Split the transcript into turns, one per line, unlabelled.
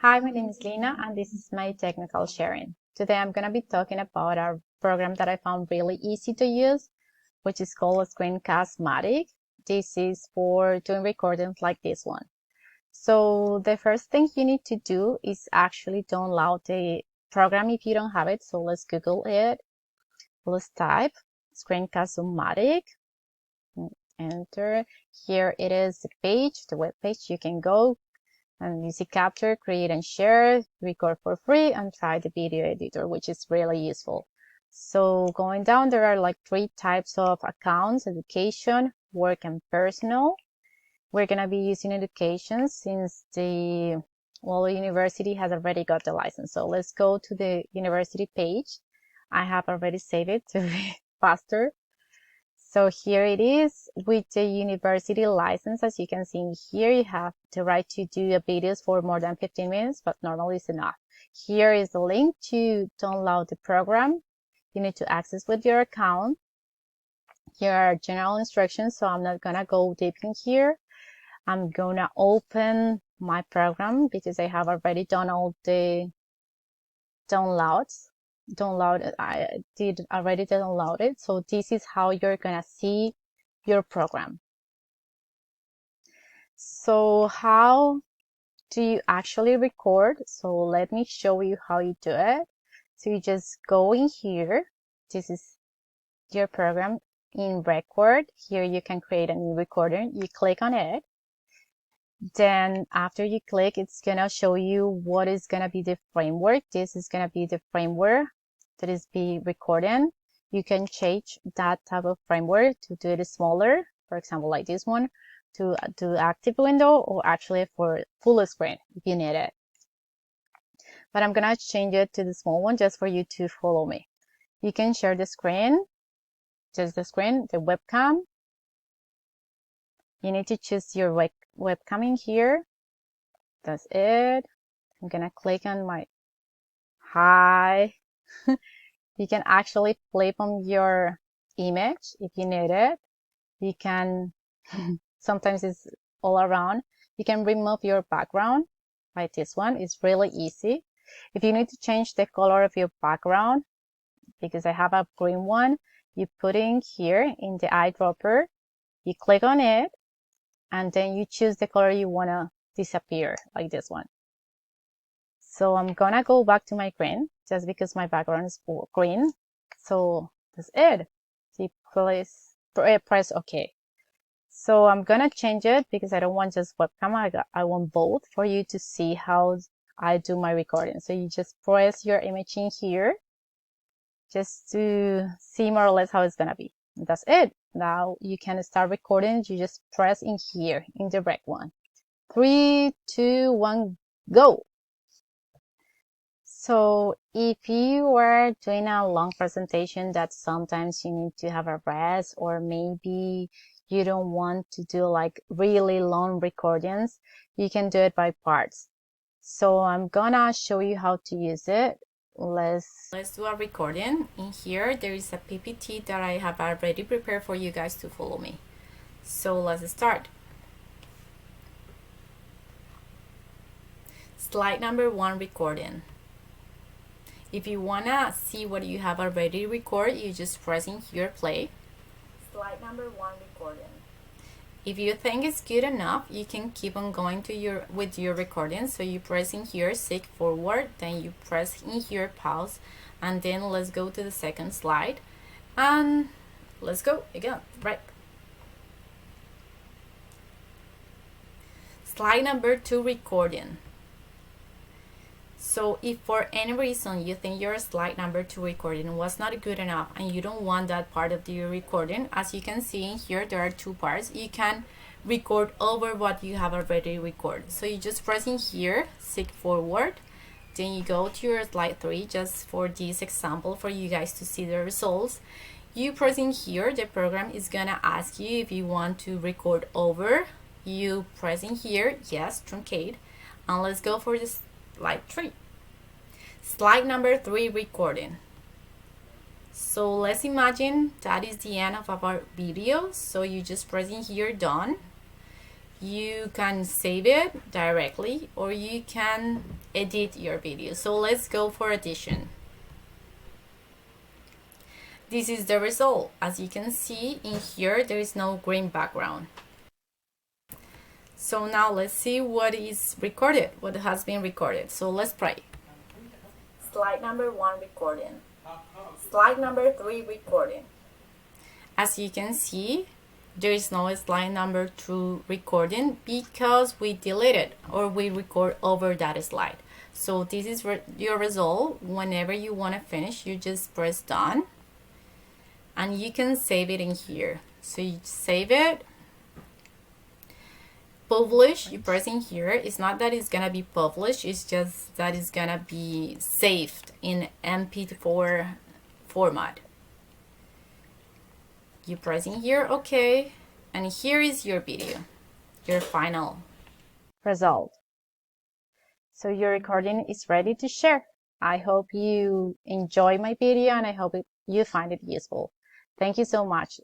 Hi, my name is Lina and this is my technical sharing. Today I'm going to be talking about a program that I found really easy to use, which is called Screencast matic. This is for doing recordings like this one. So the first thing you need to do is actually download the program if you don't have it. So let's Google it. Let's type Screencast matic. Enter. Here it is the page, the web page. You can go and you see capture, create and share, record for free, and try the video editor, which is really useful. So going down, there are like 3 types of accounts: education, work, and personal. We're going to be using education since the university has already got the license. So let's go to the university page. I have already saved it to be faster. So here it is with the university license. As you can see here, you have the right to do videos for more than 15 minutes, but normally it's enough. Here is the link to download the program. You need to access with your account. Here are general instructions, so I'm not gonna go deep in here. I'm gonna open my program because I have already done all the downloads. I did already download it. So this is how you're gonna see your program. So how do you actually record? So let me show you how you do it. So you just go in here. This is your program in record. Here you can create a new recording. You click on it. Then after you click, it's gonna show you what is gonna be the framework. This is gonna be the framework that is be recording. You can change that type of framework to do it smaller, for example, like this one, to do active window, or actually for full screen if you need it. But I'm gonna change it to the small one just for you to follow me. You can share the screen, just the screen, the webcam. You need to choose your webcam in here. That's it. I'm gonna click on my hi. You can actually flip on your image if you need it. You can, sometimes it's all around. You can remove your background like this one. It's really easy. If you need to change the color of your background, because I have a green one, you put in here in the eyedropper, you click on it, and then you choose the color you want to disappear, like this one. So I'm gonna go back to my green just because my background is green. So that's it. So please press OK. So I'm gonna change it because I don't want just webcam. I want both for you to see how I do my recording. So you just press your image in here just to see more or less how it's gonna be. And that's it. Now you can start recording. You just press in here in the red one. 3, 2, 1, go. So if you are doing a long presentation that sometimes you need to have a rest, or maybe you don't want to do like really long recordings, you can do it by parts. So I'm gonna show you how to use it. Let's do a recording. In here there is a PPT that I have already prepared for you guys to follow me. So let's start. Slide number 1, recording. If you wanna see what you have already recorded, you just press in here play. Slide number 1, recording. If you think it's good enough, you can keep on going to with your recording. So you press in here seek forward, then you press in here pause, and then let's go to the second slide, and let's go again, right. Slide number 2, recording. So if for any reason you think your slide number 2 recording was not good enough and you don't want that part of the recording, as you can see in here, there are 2 parts. You can record over what you have already recorded. So you just press in here, seek forward, then you go to your slide 3, just for this example for you guys to see the results. You press in here, the program is gonna ask you if you want to record over. You press in here, yes, truncate, and let's go for this slide 3. Slide number 3, recording. So let's imagine that is the end of our video. So you just press in here done. You can save it directly, or you can edit your video. So let's go for edition. This is the result. As you can see in here, there is no green background. So now let's see what is recorded, what has been recorded. So let's play. Slide number 1 recording. Slide number 3 recording. As you can see, there is no slide number 2 recording because we deleted or we record over that slide. So this is your result. Whenever you want to finish, you just press done and you can save it in here. So you save it, publish, you press in here. It's not that it's gonna be published, it's just that it's gonna be saved in MP4 format. You press in here, okay, and here is your video, your final result. So your recording is ready to share. I hope you enjoy my video and I hope you find it useful. Thank you so much.